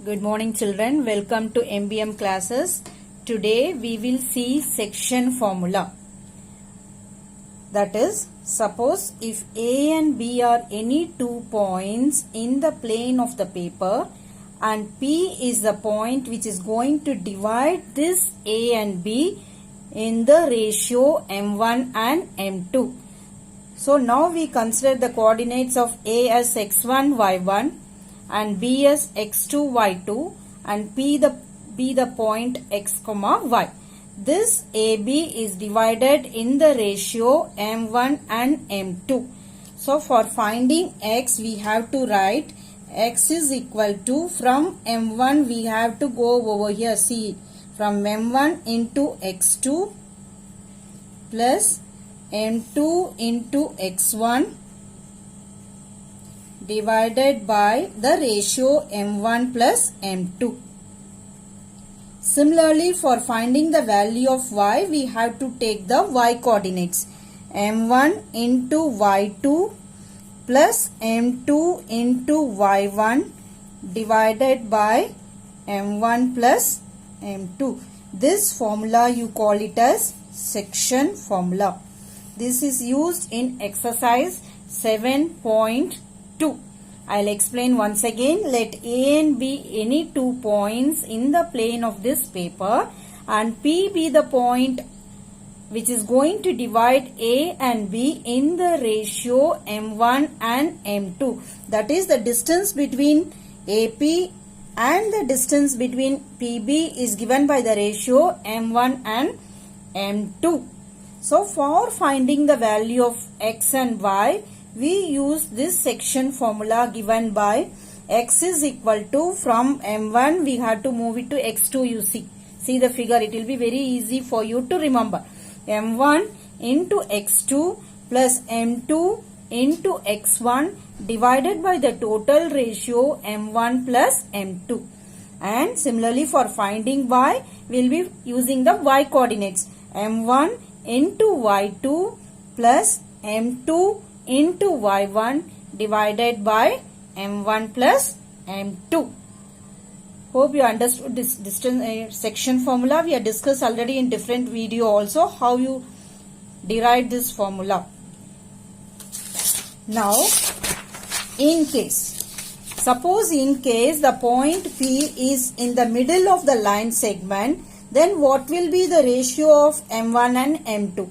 Good morning children, welcome to MBM classes. Today we will see section formula. That is, suppose if A and B are any 2 points in the plane of the paper and P is the point which is going to divide this A and B in the ratio M1 and M2. So now we consider the coordinates of A as x1, y1 and B as x2, y2 and P the point x, y. This AB is divided in the ratio M1 and M2. So for finding x we have to write x is equal to, from M1 we have to go over here, see, from M1 into x2 plus M2 into x1 divided by the ratio M1 plus M2. Similarly, for finding the value of y, we have to take the y coordinates. M1 into y2 plus M2 into y1 divided by M1 plus M2. This formula you call it as section formula. This is used in exercise 7.2. I'll explain once again. Let A and B any 2 points in the plane of this paper and P be the point which is going to divide A and B in the ratio M1 and M2. That is, the distance between AP and the distance between PB is given by the ratio M1 and M2. So for finding the value of x and y, we use this section formula given by x is equal to, from M1 we have to move it to x2, you see. See the figure, it will be very easy for you to remember. M1 into x2 plus M2 into x1 divided by the total ratio M1 plus M2. And similarly for finding y, we will be using the y coordinates. M1 into y2 plus M2 into y1 divided by M1 plus M2. Hope you understood this distance section formula. We have discussed already in different video also how you derive this formula. Now, suppose in case the point P is in the middle of the line segment, then what will be the ratio of M1 and M2?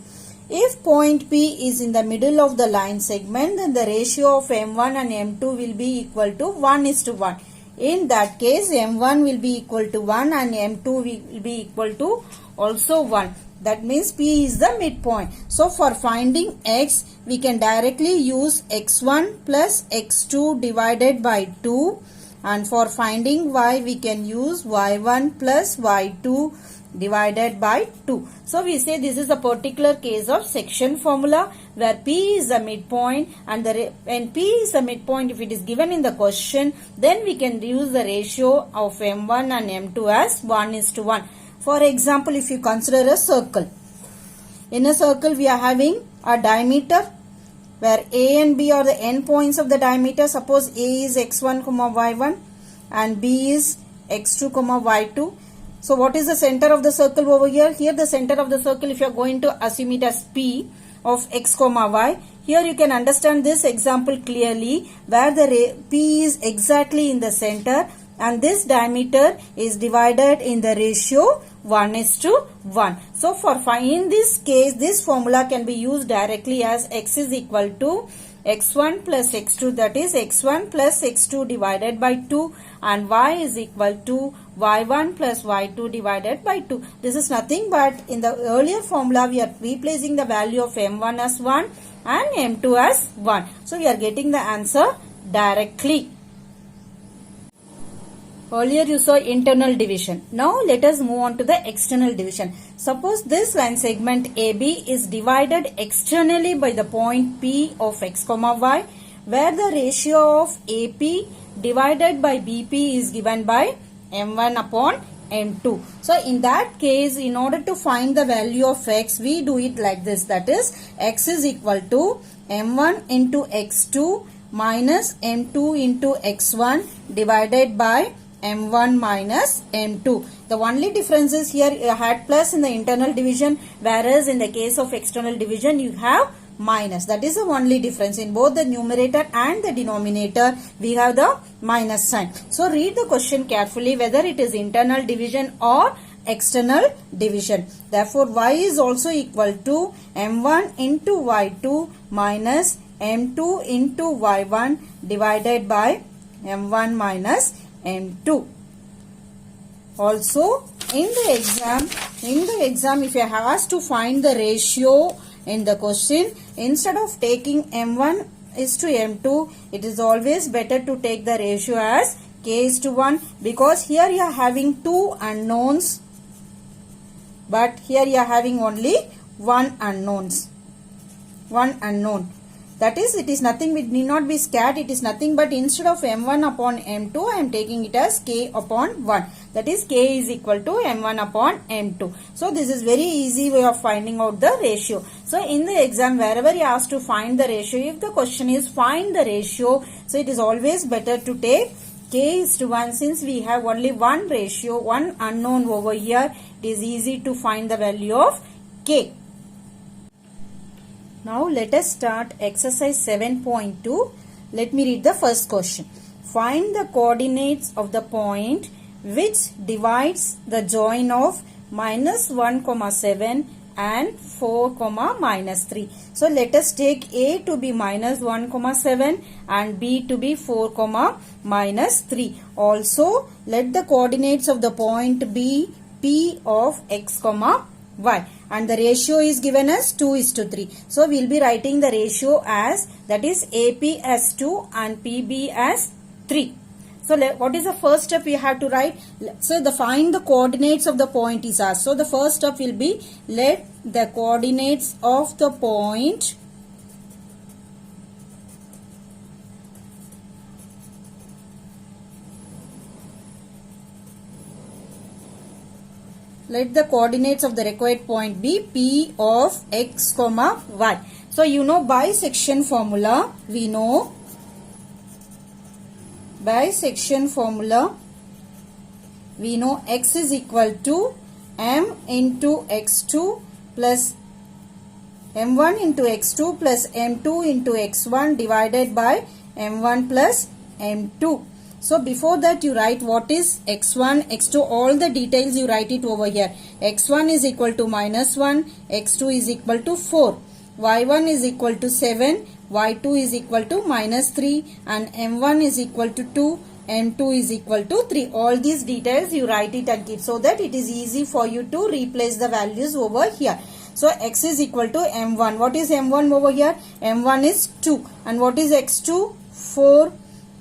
If point P is in the middle of the line segment, then the ratio of M1 and M2 will be equal to 1:1. In that case, M1 will be equal to 1 and M2 will be equal to also 1. That means P is the midpoint. So for finding x, we can directly use x1 plus x2 divided by 2. And for finding y, we can use y1 plus y2 divided by 2. So we say this is a particular case of section formula where P is the midpoint, and when P is the midpoint, if it is given in the question, then we can use the ratio of M1 and M2 as 1:1. For example, if you consider a circle. In a circle we are having a diameter where A and B are the end points of the diameter. Suppose A is x1, y1 and B is x2, y2. So what is the center of the circle over here? Here the center of the circle, if you are going to assume it as P of x, y. Here you can understand this example clearly where the P is exactly in the center and this diameter is divided in the ratio 1:1. So in this case, this formula can be used directly as x is equal to x1 plus x2, that is x1 plus x2 divided by 2, and y is equal to y1 plus y2 divided by 2. This is nothing but in the earlier formula we are replacing the value of M1 as 1 and M2 as 1. So we are getting the answer directly. Earlier you saw internal division. Now let us move on to the external division. Suppose this line segment AB is divided externally by the point P of x, y, where the ratio of AP divided by BP is given by M1 upon M2. So in that case, in order to find the value of x, we do it like this. That is, x is equal to M1 into x2 minus M2 into x1 divided by m1 minus m2. The only difference is here you had plus in the internal division, whereas in the case of external division you have minus. That is the only difference. In both the numerator and the denominator we have the minus sign. So read the question carefully whether it is internal division or external division. Therefore y is also equal to m1 into y2 minus m2 into y1 divided by m1 minus m2. Also in the exam if you are asked to find the ratio in the question, instead of taking m1 is to m2, it is always better to take the ratio as k is to 1, because here you are having two unknowns, but here you are having only one unknown. That is, it is nothing, it need not be scared, it is nothing but instead of m1 upon m2, I am taking it as k upon 1. That is, k is equal to m1 upon m2. So, this is very easy way of finding out the ratio. So, in the exam, wherever you asked to find the ratio, if the question is find the ratio, so it is always better to take k is to 1. Since we have only one ratio, one unknown over here, it is easy to find the value of k. Now let us start exercise 7.2. Let me read the first question. Find the coordinates of the point which divides the join of minus 1, 7 and 4, minus 3. So let us take A to be minus 1, 7 and B to be 4, minus 3. Also let the coordinates of the point be P of x, y, and the ratio is given as 2 is to 3. So we will be writing the ratio as, that is AP as 2 and PB as 3. So what is the first step we have to write? So find the coordinates of the point is asked. So the first step will be, let the coordinates of the point let the coordinates of the required point be P of x, y. So you know bisection formula, we know bisection formula, we know x is equal to m into x2 plus m1 into x2 plus m2 into x1 divided by m1 plus m2. So before that you write what is x1, x2, all the details you write it over here. x1 is equal to minus 1, x2 is equal to 4, y1 is equal to 7, y2 is equal to minus 3 and m1 is equal to 2, m2 is equal to 3. All these details you write it and keep so that it is easy for you to replace the values over here. So x is equal to m1. What is m1 over here? m1 is 2. And what is x2? 4.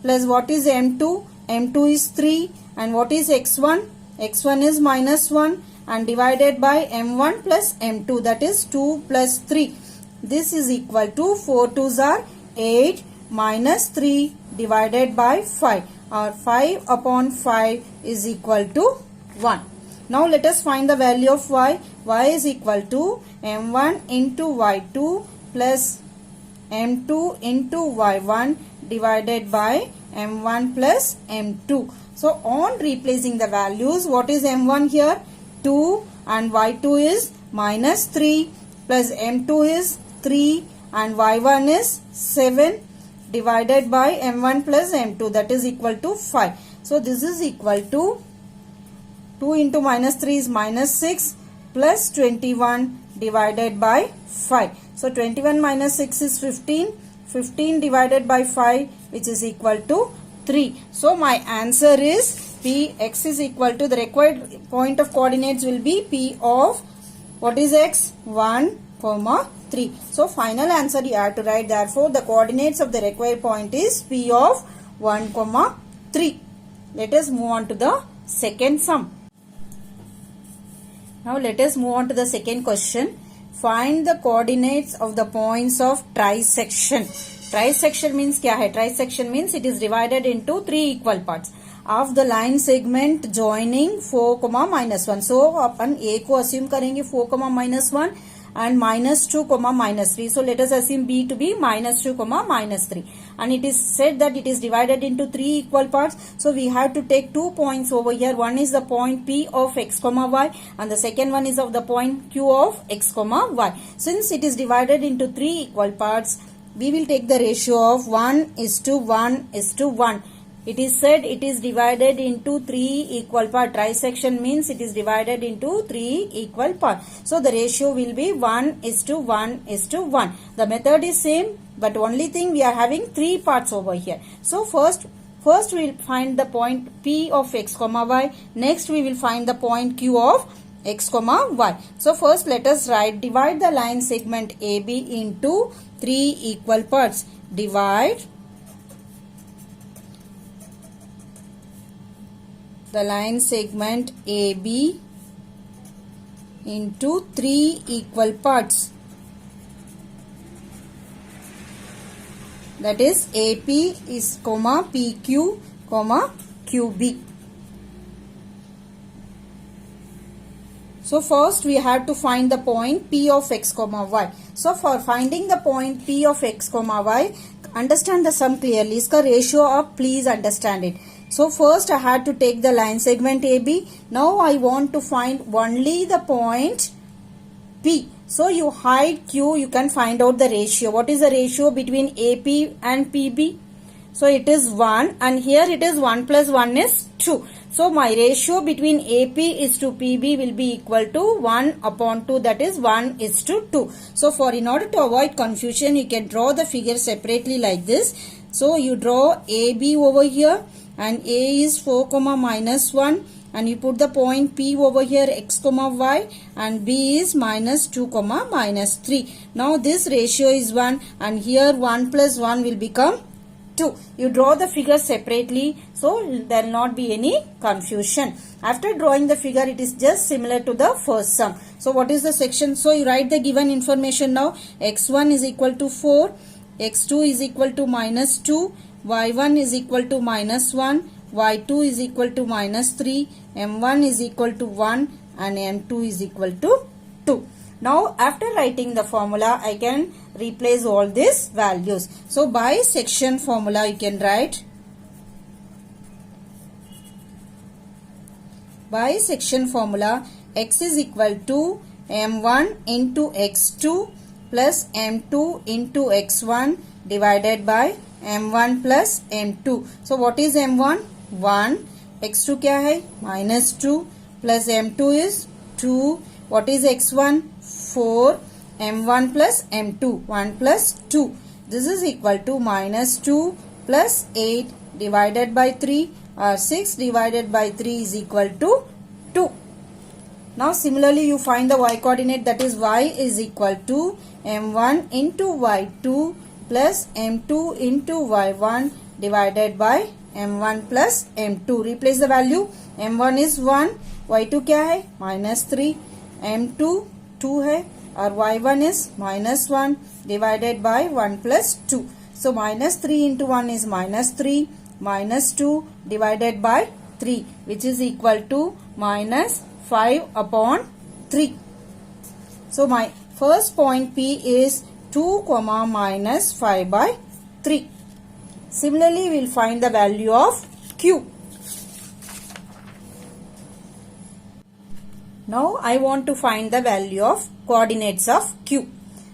Plus what is m2? m2 is 3. And what is x1? x1 is minus 1 and divided by m1 plus m2, that is 2 plus 3. This is equal to 4 2s are 8 minus 3 divided by 5, or 5 upon 5 is equal to 1. Now let us find the value of y. Y is equal to m1 into y2 plus m2 into y1 divided by m1 plus m2. So on replacing the values, what is m1 here? 2 and y2 is minus 3 plus m2 is 3 and y1 is 7 divided by m1 plus m2, that is equal to 5. So this is equal to 2 into minus 3 is minus 6 plus 21 divided by 5. So 21 minus 6 is 15. 15 divided by 5 which is equal to 3. So my answer is P, x is equal to, the required point of coordinates will be P of, what is x? 1, 3. So final answer you have to write, therefore the coordinates of the required point is P of 1, 3. Let us move on to the second sum. Now let us move on to the second question. Find the coordinates of the points of trisection. Trisection means क्या है? Trisection means it is divided into 3 equal parts of the line segment joining 4, minus 1. So upon A को assume करेंगे 4, minus 1 and minus 2 comma minus 3. So let us assume B to be minus 2 comma minus 3, and it is said that it is divided into 3 equal parts. So we have to take 2 points over here. One is the point P of x comma y, and the second one is of the point Q of x comma y. Since it is divided into 3 equal parts, we will take the ratio of 1:1:1. It is said it is divided into 3 equal parts. Trisection means it is divided into 3 equal parts. So the ratio will be 1:1:1. The method is same, but only thing we are having 3 parts over here. So first we will find the point P of x comma y. Next we will find the point Q of x comma y. So first let us divide the line segment AB into 3 equal parts. Divide the line segment AB into 3 equal parts. That is AP is comma PQ comma QB. So first we have to find the point P of x comma y. So for finding the point P of x comma y, understand the sum clearly. Iska ratio of, please understand it. So first I had to take the line segment AB. Now I want to find only the point P. So you hide Q, you can find out the ratio. What is the ratio between AP and PB? So it is 1, and here it is 1 plus 1 is 2. So my ratio between AP is to PB will be equal to 1/2, that is 1:2. So in order to avoid confusion, you can draw the figure separately like this. So you draw AB over here, and A is 4 comma minus 1, and you put the point P over here x comma y, and B is minus 2 comma minus 3. Now this ratio is 1, and here 1 plus 1 will become 2. You draw the figure separately, so there will not be any confusion. After drawing the figure, it is just similar to the first sum. So what is the section? So you write the given information now. X1 is equal to 4, X2 is equal to minus 2, Y1 is equal to minus 1, Y2 is equal to minus 3, M1 is equal to 1, and M2 is equal to 2. Now after writing the formula, I can replace all these values. So by section formula, you can write, by section formula, x is equal to m1 into x2 plus m2 into x1 divided by m1 plus m2. So what is m1? 1. x2 क्या है? minus 2 plus m2 is 2. What is x1? 4. m1 plus m2, 1 plus 2. This is equal to minus 2 plus 8 divided by 3, or 6 divided by 3 is equal to 2. Now similarly you find the y coordinate, that is y is equal to m1 into y2 plus m2 into y1 divided by m1 plus m2. Replace the value. m1 is 1, y2 क्या है? minus 3, m2 2 है, और y1 is minus 1 divided by 1 plus 2. So minus 3 into 1 is minus 3, minus 2 divided by 3, which is equal to minus 5/3. So my first point P is 2 comma minus 5/3. Similarly, we will find the value of Q. Now I want to find the value of coordinates of Q.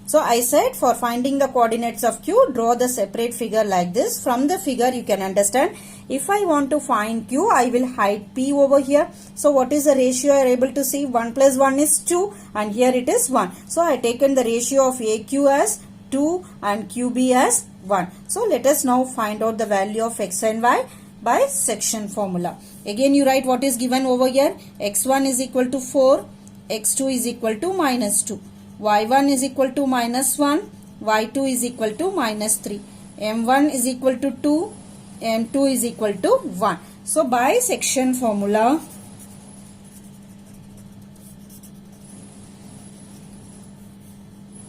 So I said for finding the coordinates of Q, draw the separate figure like this. From the figure you can understand, if I want to find Q, I will hide P over here. So what is the ratio I are able to see? 1 plus 1 is 2, and here it is 1. So I taken the ratio of AQ as 2 and QB as 1. So let us now find out the value of x and y by section formula. Again you write what is given over here. x1 is equal to 4, x2 is equal to minus 2, y1 is equal to minus 1, y2 is equal to minus 3, m1 is equal to 2, m2 is equal to 1. So by section formula,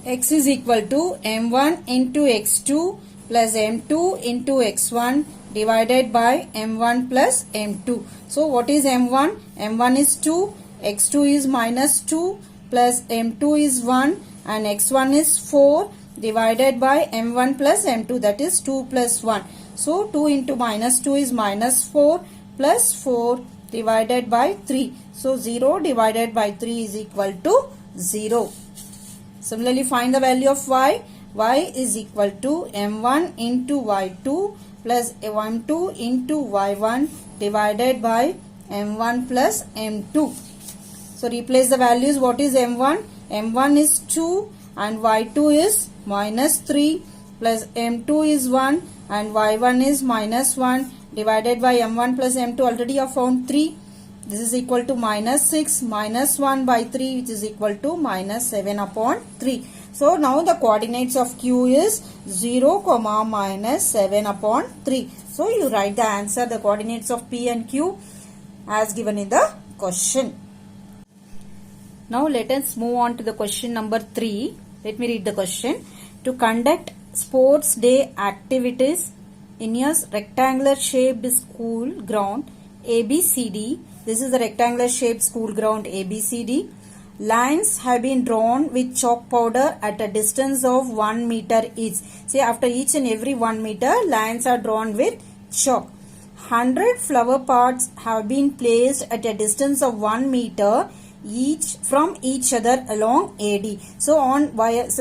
x is equal to m1 into x2 plus m2 into x1 divided by m1 plus m2. So what is m1? m1 is 2, x2 is minus 2 plus m2 is 1, and x1 is 4 divided by m1 plus m2, that is 2 plus 1. So 2 into minus 2 is minus 4 plus 4 divided by 3. So 0 divided by 3 is equal to 0. Similarly, find the value of y. Y is equal to m1 into y2 plus m2 into y1 divided by m1 plus m2. So replace the values. What is m1? m1 is 2 and y2 is minus 3 plus m2 is 1 and y1 is minus 1 divided by m1 plus m2. Already I found 3. This is equal to minus 6 minus 1 by 3, which is equal to minus 7 upon 3. So now the coordinates of Q is 0, minus 7 upon 3. So you write the answer, the coordinates of P and Q as given in the question. Now let us move on to the question number 3. Let me read the question. To conduct sports day activities in a rectangular shaped school ground ABCD. This is the rectangular shaped school ground ABCD. Lines have been drawn with chalk powder at a distance of 1 meter each. See, after each and every 1 meter, lines are drawn with chalk. 100 flower pots have been placed at a distance of 1 meter each from each other along AD. So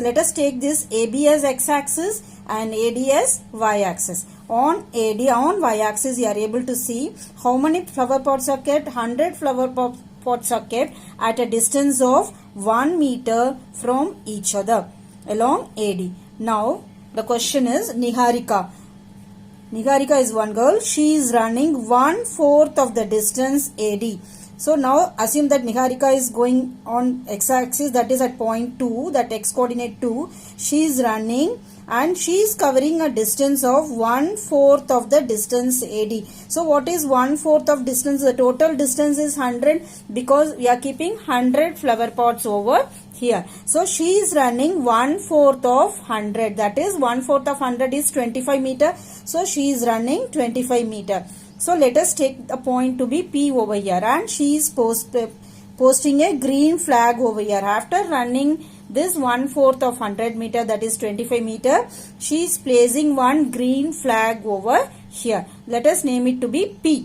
let us take this AB as x-axis and AD as y-axis. On y-axis, you are able to see how many flower pots are kept. 100 flower pots are kept at a distance of 1 meter from each other along AD. Now the question is Niharika. Niharika is one girl. She is running 1/4 of the distance AD. So now assume that Niharika is going on x-axis, that is at point 2, that x coordinate 2. She is running and she is covering a distance of 1/4 of the distance AD. So what is 1/4 of distance? The total distance is 100 because we are keeping 100 flower pots over here. So she is running 1/4 of 100. That is 1/4 of 100 is 25 meter. So she is running 25 meter. So let us take the point to be P over here, and she is posting a green flag over here. After running this 1/4 of 100 meter, that is 25 meter, she is placing one green flag over here. Let us name it to be P.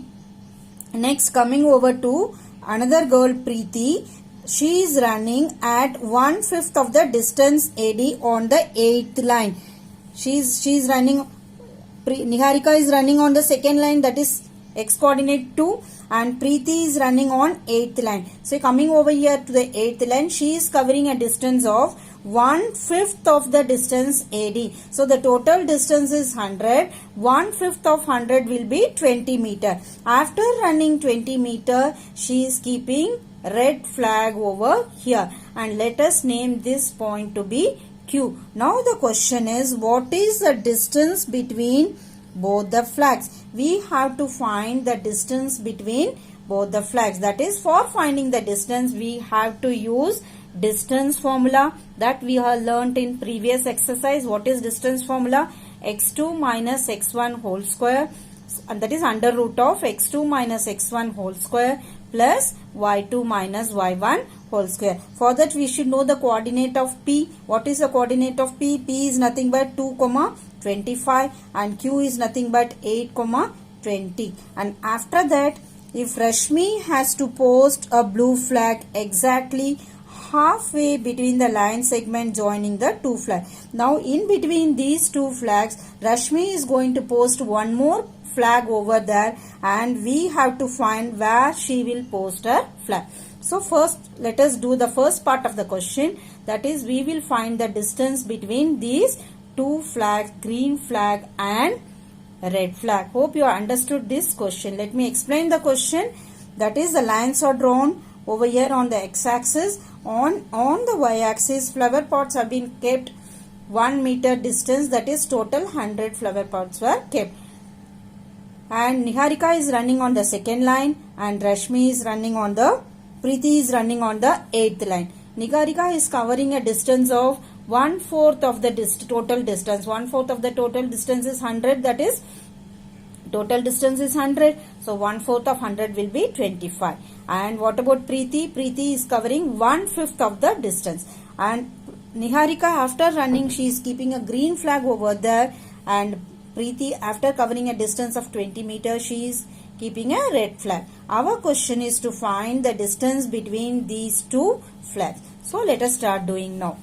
Next, coming over to another girl, Preeti. She is running at 1/5 of the distance AD on the 8th line. She is running. Niharika is running on the second line, that is x coordinate 2, and Preeti is running on 8th line. So coming over here to the 8th line, she is covering a distance of 1/5 of the distance AD. So the total distance is 100. 1/5 of 100 will be 20 meter. After running 20 meter, she is keeping red flag over here, and let us name this point to be Q. Now the question is, what is the distance between both the flags? We have to find the distance between both the flags. That is, for finding the distance, we have to use distance formula that we have learnt in previous exercise. What is distance formula? x2 minus x1 whole square, and that is under root of x2 minus x1 whole square plus y2 minus y1 whole square. For that, we should know the coordinate of P. What is the coordinate of P? P is nothing but 2, 25, and Q is nothing but 8, 20. And after that, if Rashmi has to post a blue flag exactly halfway between the line segment joining the two flags. Now in between these two flags, Rashmi is going to post one more flag over there, and we have to find where she will post her flag. So first, let us do the first part of the question. That is, we will find the distance between these two flags, green flag and red flag. Hope you understood this question. Let me explain the question. That is, the lines are drawn over here on the x-axis. On the y-axis, flower pots have been kept 1 meter distance. That is, total 100 flower pots were kept. And Niharika is running on the second line, and Rashmi is running on the Preeti is running on the 8th line. Niharika is covering a distance of 1/4 of the total distance. 1/4 of the total distance is 100. That is, total distance is 100. So 1/4 of 100 will be 25. And what about Preeti? Preeti is covering 1/5 of the distance. And Niharika, after running, she is keeping a green flag over there, and Preeti, after covering a distance of 20 meters, she is keeping a red flag. Our question is to find the distance between these two flags. So let us start doing now.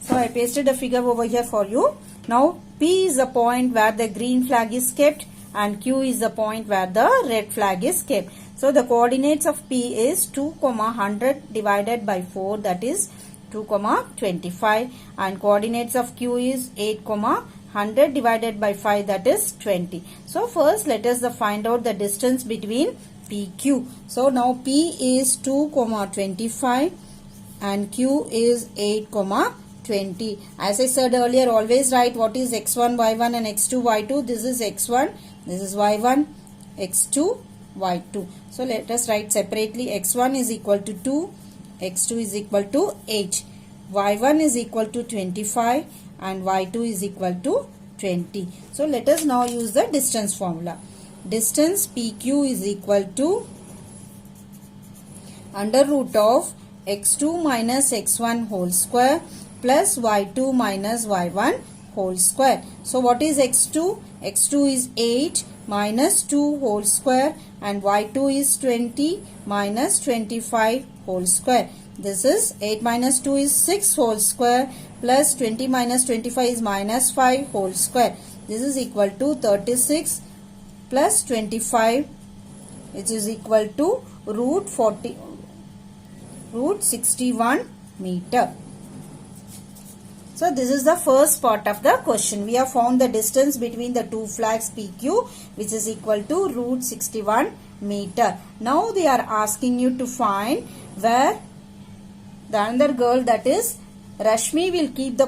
So I pasted a figure over here for you. Now P is the point where the green flag is kept, and Q is the point where the red flag is kept. So the coordinates of P is 2, 100 divided by 4, that is 2, 25, and coordinates of Q is 8, 100 divided by 5, that is 20. So first let us find out the distance between PQ. So now P is 2, 25 and Q is 8, 20. As I said earlier, always write what is x1, y1 and x2, y2. This is x1, this is y1, x2, y2. So let us write separately. x1 is equal to 2, x2 is equal to 8, y1 is equal to 25 and y2 is equal to 20. So let us now use the distance formula. Distance PQ is equal to under root of x2 minus x1 whole square plus y2 minus y1 whole square. So what is x2? x2 is 8 minus 2 whole square, and y2 is 20 minus 25 whole square. This is 8 minus 2 is 6 whole square plus 20 minus 25 is minus 5 whole square. This is equal to 36 plus 25, which is equal to root 61 meter. So this is the first part of the question. We have found the distance between the two flags PQ, which is equal to root 61 meter. Now they are asking you to find where the another girl, that is Rashmi, will keep the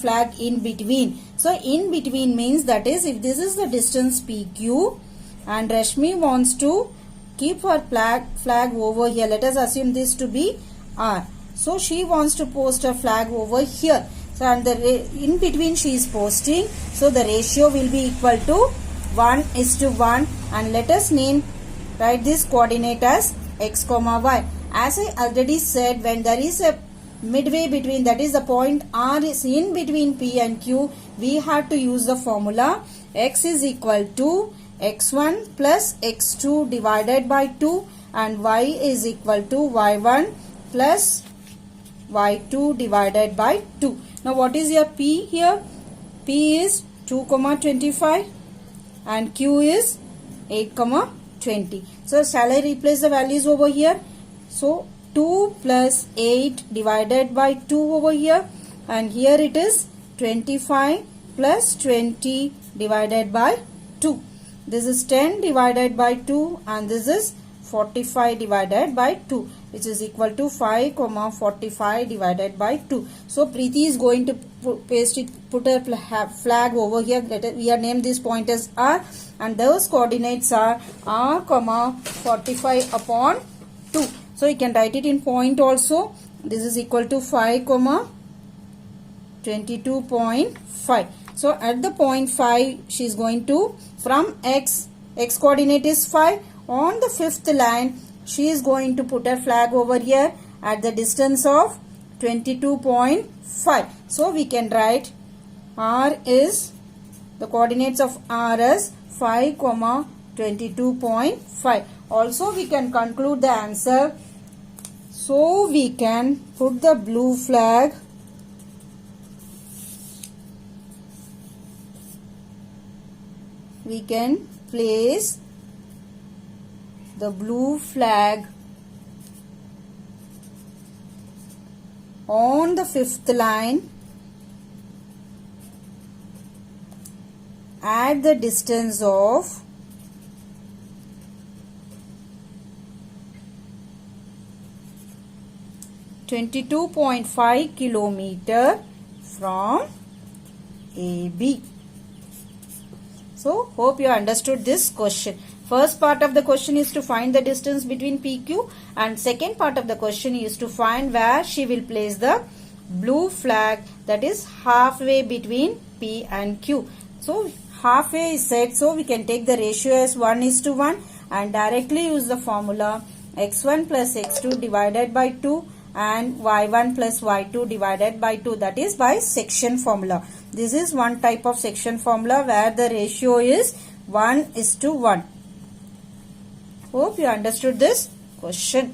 flag in between. So in between means, that is, if this is the distance PQ and Rashmi wants to keep her flag over here, let us assume this to be R. So she wants to post her flag over here. So and in between she is posting. So the ratio will be equal to 1:1, and let us write this coordinate as x, y. As I already said, when there is a midway between, that is the point R is in between P and Q, we have to use the formula x is equal to x1 plus x2 divided by 2, and y is equal to y1 plus y2 divided by 2. Now what is your P here? P is 2, 25 and Q is 8, 20. So shall I replace the values over here? So 2 plus 8 divided by 2 over here, and here it is 25 plus 20 divided by 2. This is 10 divided by 2, and this is 45 divided by 2, which is equal to 5, 45 divided by 2. So Preeti is going to put a flag over here. We are named this point as R, and those coordinates are R, 45 upon 2. So you can write it in point also. This is equal to 5, 22.5. So at the point 5, she is going to, from x coordinate is 5. On the fifth line, she is going to put a flag over here at the distance of 22.5. So we can write R is, the coordinates of R as 5, 22.5. Also we can conclude the answer. So we can put the blue flag we can place the blue flag on the fifth line at the distance of 22.5 kilometer from AB. So hope you understood this question. First part of the question is to find the distance between PQ, and second part of the question is to find where she will place the blue flag, that is halfway between P and Q. So halfway is set, so we can take the ratio as 1:1 and directly use the formula x1 plus x2 divided by 2, and y1 plus y2 divided by 2, that is by section formula. This is one type of section formula where the ratio is 1:1. Hope you understood this question.